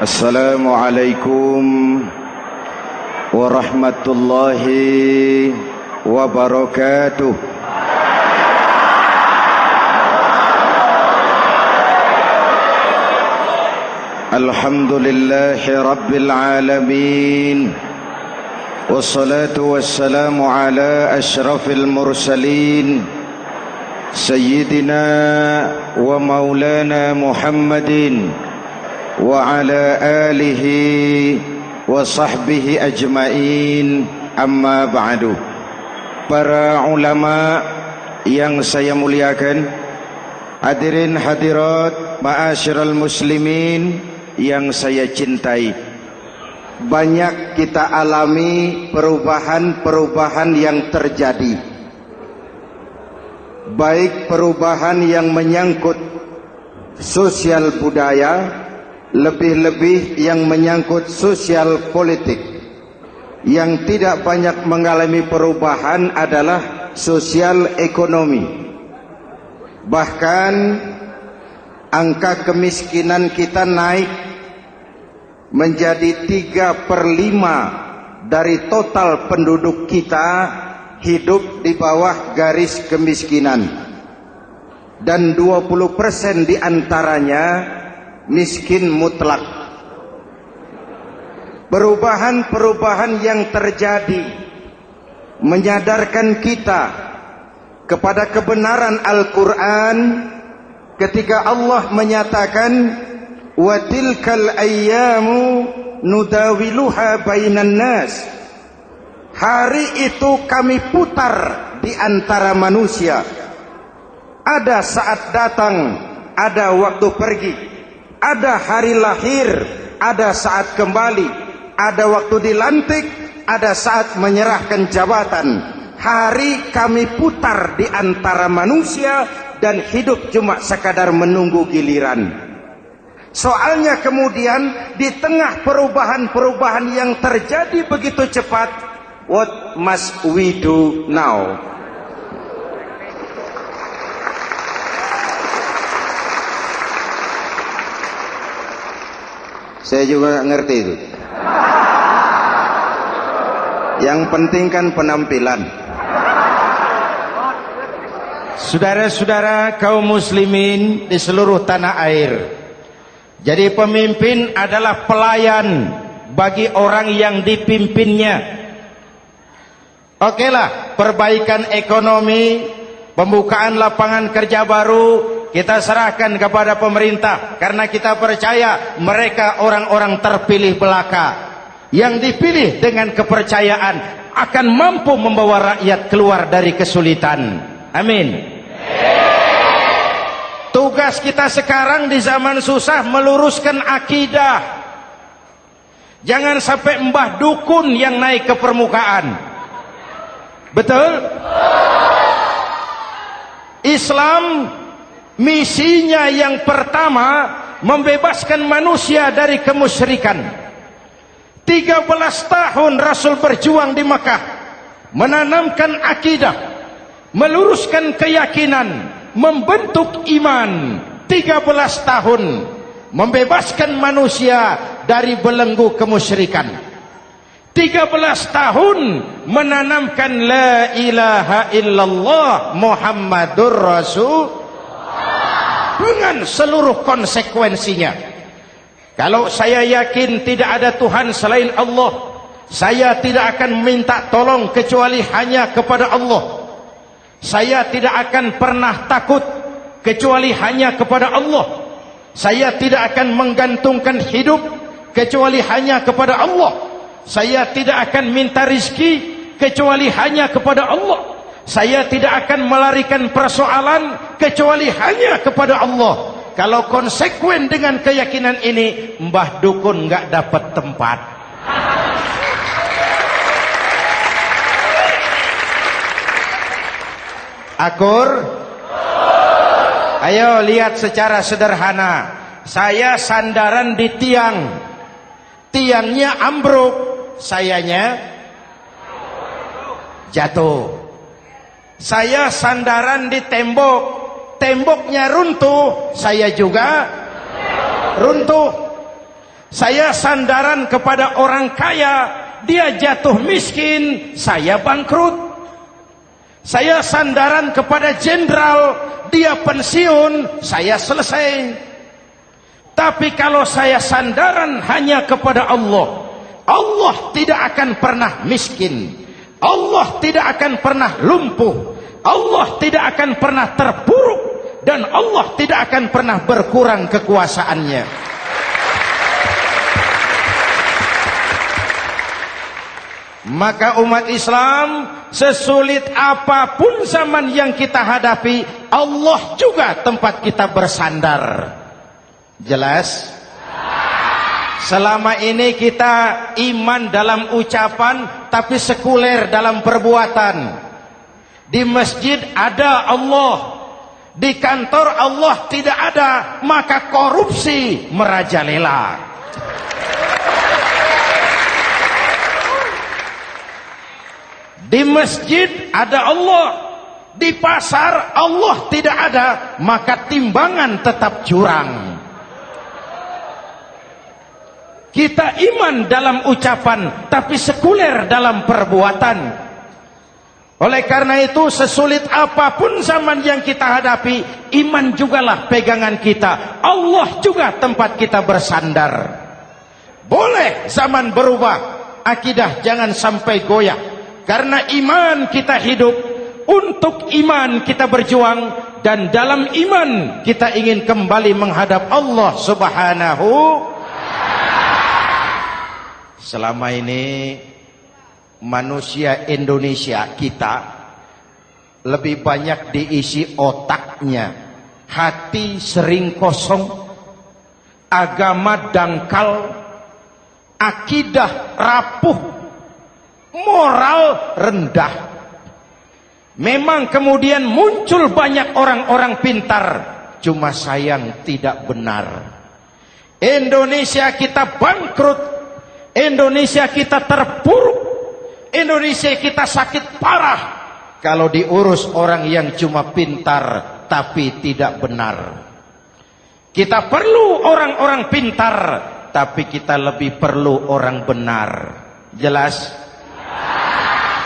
Assalamualaikum warahmatullahi wabarakatuh. Alhamdulillahi rabbil alamin. Wassalatu wassalamu ala ashrafil mursalin Sayyidina wa maulana Muhammadin wa ala alihi wa sahbihi ajmain, amma ba'du. Para ulama yang saya muliakan, hadirin hadirat ma'asyiral muslimin yang saya cintai, banyak kita alami perubahan-perubahan yang terjadi, baik perubahan yang menyangkut sosial budaya, lebih-lebih yang menyangkut sosial politik. Yang tidak banyak mengalami perubahan adalah sosial ekonomi. Bahkan angka kemiskinan kita naik menjadi 3/5 dari total penduduk kita hidup di bawah garis kemiskinan, dan 20% diantaranya miskin mutlak. Perubahan-perubahan yang terjadi menyadarkan kita kepada kebenaran Al-Quran ketika Allah menyatakan wa tilkal ayyamu nudawiluha bainan nas. Hari itu kami putar di antara manusia. Ada saat datang, ada waktu pergi. Ada hari lahir, ada saat kembali. Ada waktu dilantik, ada saat menyerahkan jabatan. Hari kami putar di antara manusia dan hidup cuma sekadar menunggu giliran. Soalnya kemudian di tengah perubahan-perubahan yang terjadi begitu cepat, what must we do now? Saya juga nggak ngerti itu. Yang penting kan penampilan. Saudara-saudara kaum muslimin di seluruh tanah air, jadi pemimpin adalah pelayan bagi orang yang dipimpinnya. Okelah, perbaikan ekonomi, pembukaan lapangan kerja baru kita serahkan kepada pemerintah, karena kita percaya mereka orang-orang terpilih belaka yang dipilih dengan kepercayaan akan mampu membawa rakyat keluar dari kesulitan. Amin. Tugas kita sekarang di zaman susah meluruskan akidah. Jangan sampai mbah dukun yang naik ke permukaan. Betul? Islam misinya yang pertama membebaskan manusia dari kemusyrikan. 13 tahun Rasul berjuang di Makkah, menanamkan akidah, meluruskan keyakinan, membentuk iman. 13 tahun membebaskan manusia dari belenggu kemusyrikan. 13 tahun menanamkan la ilaha illallah Muhammadur Rasul dengan seluruh konsekuensinya. Kalau saya yakin tidak ada Tuhan selain Allah, saya tidak akan minta tolong kecuali hanya kepada Allah. Saya tidak akan pernah takut kecuali hanya kepada Allah. Saya tidak akan menggantungkan hidup kecuali hanya kepada Allah. Saya tidak akan minta rizki kecuali hanya kepada Allah. Saya tidak akan melarikan persoalan kecuali hanya kepada Allah. Kalau konsekuen dengan keyakinan ini, mbah dukun nggak dapat tempat. Akur? Ayo lihat secara sederhana. Saya sandaran di tiang, tiangnya ambruk, sayanya jatuh. Saya sandaran di tembok, temboknya runtuh, saya juga runtuh. Saya sandaran kepada orang kaya, dia jatuh miskin, saya bangkrut. Saya sandaran kepada jenderal, dia pensiun, saya selesai. Tapi kalau saya sandaran hanya kepada Allah, Allah tidak akan pernah miskin, Allah tidak akan pernah lumpuh, Allah tidak akan pernah terpuruk, dan Allah tidak akan pernah berkurang kekuasaannya. Maka umat Islam, sesulit apapun zaman yang kita hadapi, Allah juga tempat kita bersandar. Jelas? Selama ini kita iman dalam ucapan, tapi sekuler dalam perbuatan. Di masjid ada Allah, di kantor Allah tidak ada, maka korupsi merajalela. Di masjid ada Allah, di pasar Allah tidak ada, maka timbangan tetap curang. Kita iman dalam ucapan, tapi sekuler dalam perbuatan. Oleh karena itu, sesulit apapun zaman yang kita hadapi, iman jugalah pegangan kita. Allah juga tempat kita bersandar. Boleh zaman berubah, akidah jangan sampai goyah. Karena iman kita hidup, untuk iman kita berjuang, dan dalam iman kita ingin kembali menghadap Allah Subhanahu. Selama ini manusia Indonesia kita lebih banyak diisi otaknya, hati sering kosong, agama dangkal, akidah rapuh, moral rendah. Memang kemudian muncul banyak orang-orang pintar, cuma sayang tidak benar. Indonesia kita bangkrut, Indonesia kita terpuruk, Indonesia kita sakit parah kalau diurus orang yang cuma pintar tapi tidak benar. Kita perlu orang-orang pintar, tapi kita lebih perlu orang benar. Jelas?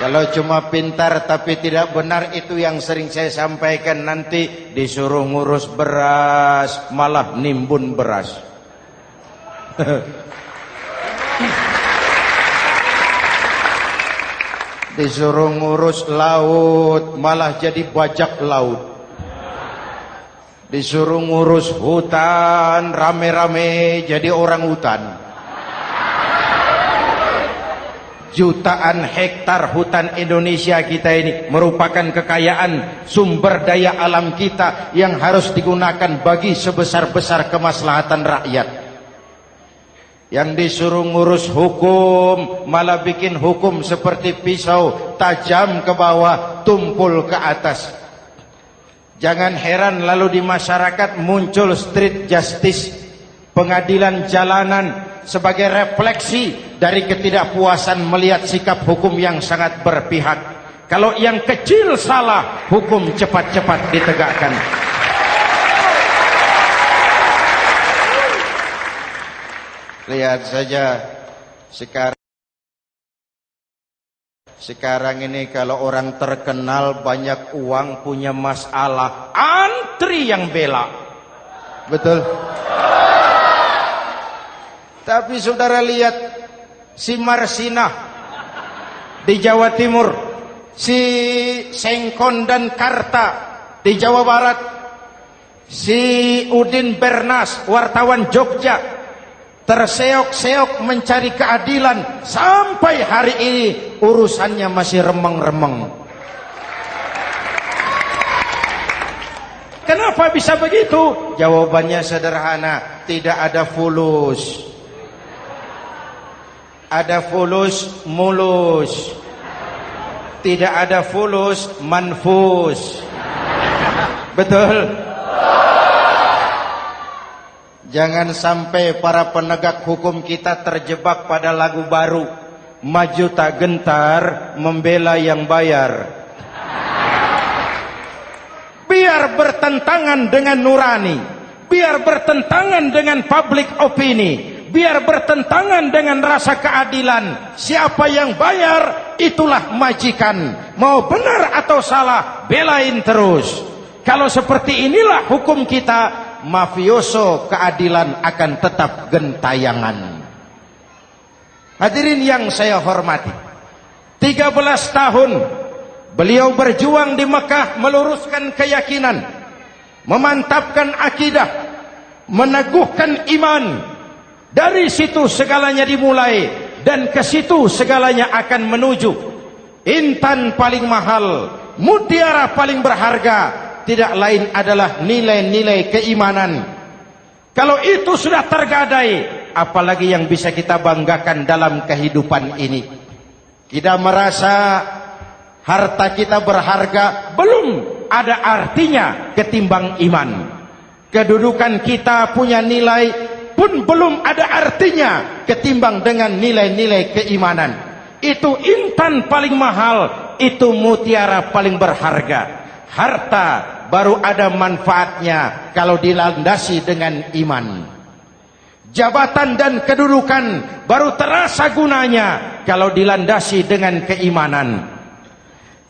Kalau cuma pintar tapi tidak benar, itu yang sering saya sampaikan, nanti disuruh ngurus beras malah nimbun beras. Disuruh ngurus laut malah jadi bajak laut. Disuruh ngurus hutan rame-rame jadi orang hutan. Jutaan hektar hutan Indonesia kita ini merupakan kekayaan sumber daya alam kita yang harus digunakan bagi sebesar-besar kemaslahatan rakyat. Yang disuruh ngurus hukum malah bikin hukum seperti pisau, tajam ke bawah, tumpul ke atas. Jangan heran lalu di masyarakat muncul street justice, pengadilan jalanan, sebagai refleksi dari ketidakpuasan melihat sikap hukum yang sangat berpihak. Kalau yang kecil salah, hukum cepat-cepat ditegakkan. Lihat saja sekarang ini kalau orang terkenal, banyak uang, punya masalah, antri yang bela. Betul? Tapi saudara lihat si Marsinah di Jawa Timur, si Sengkon dan Karta di Jawa Barat, si Udin Bernas wartawan Jogja, terseok-seok mencari keadilan, sampai hari ini urusannya masih remeng-remeng. Kenapa bisa begitu? Jawabannya sederhana, tidak ada fulus. Ada fulus mulus, tidak ada fulus manfus. Betul? Jangan sampai para penegak hukum kita terjebak pada lagu baru, maju tak gentar, membela yang bayar. Biar bertentangan dengan nurani, biar bertentangan dengan public opini, biar bertentangan dengan rasa keadilan. Siapa yang bayar, itulah majikan. Mau benar atau salah, belain terus. Kalau seperti inilah hukum kita, mafioso keadilan akan tetap gentayangan. Hadirin yang saya hormati, 13 tahun beliau berjuang di Mekah, meluruskan keyakinan, memantapkan akidah, meneguhkan iman. Dari situ segalanya dimulai, dan ke situ segalanya akan menuju. Intan paling mahal, mutiara paling berharga, tidak lain adalah nilai-nilai keimanan. Kalau itu sudah tergadai, apalagi yang bisa kita banggakan dalam kehidupan ini? Kita merasa harta kita berharga, belum ada artinya ketimbang iman. Kedudukan kita punya nilai pun belum ada artinya ketimbang dengan nilai-nilai keimanan. Itu intan paling mahal, itu mutiara paling berharga. Harta baru ada manfaatnya kalau dilandasi dengan iman. Jabatan dan kedudukan baru terasa gunanya kalau dilandasi dengan keimanan.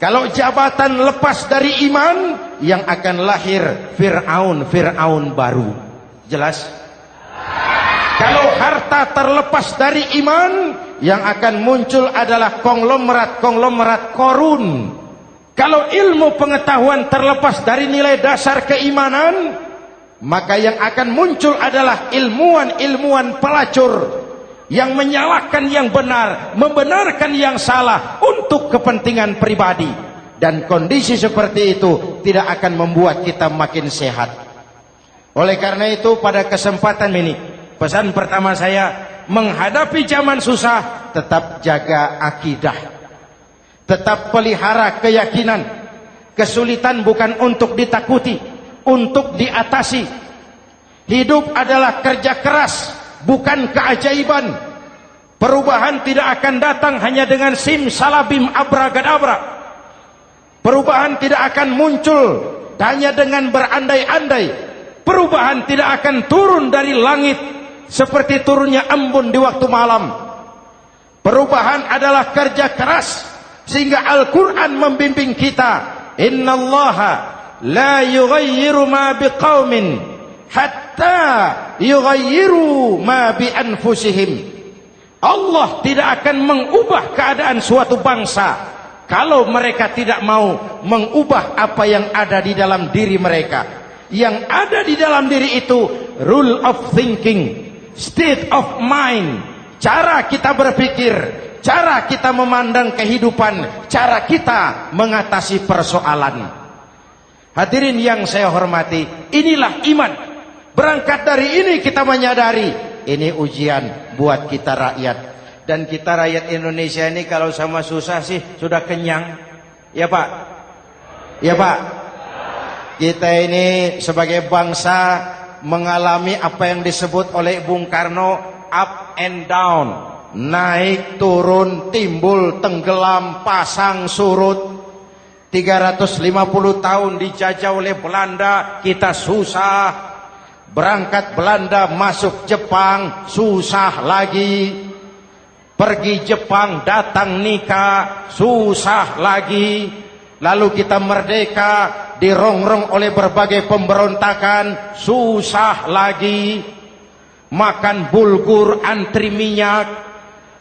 Kalau jabatan lepas dari iman, yang akan lahir Fir'aun baru. Jelas? Kalau harta terlepas dari iman, yang akan muncul adalah konglomerat Korun. Kalau ilmu pengetahuan terlepas dari nilai dasar keimanan, maka yang akan muncul adalah ilmuwan pelacur yang menyalahkan yang benar, membenarkan yang salah untuk kepentingan pribadi. Dan kondisi seperti itu tidak akan membuat kita makin sehat. Oleh karena itu, pada kesempatan ini, pesan pertama saya, menghadapi zaman susah, tetap jaga akidah, tetap pelihara keyakinan. Kesulitan bukan untuk ditakuti, untuk diatasi. Hidup adalah kerja keras, bukan keajaiban. Perubahan tidak akan datang hanya dengan simsalabim abragadabra. Perubahan tidak akan muncul hanya dengan berandai-andai. Perubahan tidak akan turun dari langit seperti turunnya embun di waktu malam. Perubahan adalah kerja keras, sehingga Al-Quran membimbing kita, innallaha la yughayyiru ma biqaumin hatta yughayyiru ma bi anfusihim. Allah tidak akan mengubah keadaan suatu bangsa kalau mereka tidak mau mengubah apa yang ada di dalam diri mereka. Yang ada di dalam diri itu rule of thinking, state of mind, cara kita berpikir, cara kita memandang kehidupan, cara kita mengatasi persoalan. Hadirin yang saya hormati, inilah iman. Berangkat dari ini kita menyadari, ini ujian buat kita rakyat. Dan kita rakyat Indonesia ini kalau sama susah sih sudah kenyang. Ya Pak? Ya Pak? Kita ini sebagai bangsa mengalami apa yang disebut oleh Bung Karno up and down. Naik, turun, timbul, tenggelam, pasang, surut. 350 tahun dijajah oleh Belanda, kita susah. Berangkat Belanda masuk Jepang, susah lagi. Pergi Jepang, datang nikah, susah lagi. Lalu kita merdeka, dirongrong oleh berbagai pemberontakan, susah lagi. Makan bulgur, antri minyak.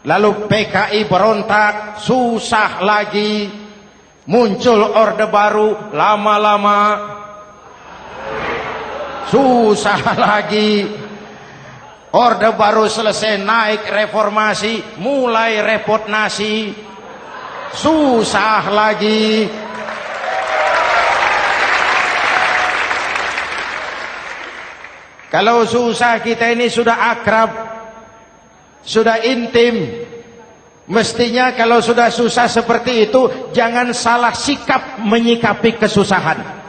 Lalu PKI berontak, susah lagi. Muncul orde baru, lama-lama susah lagi. Orde baru selesai, naik reformasi, mulai repot nasi, susah lagi. Kalau susah kita ini sudah akrab, sudah intim. Mestinya kalau sudah susah seperti itu, jangan salah sikap menyikapi kesusahan.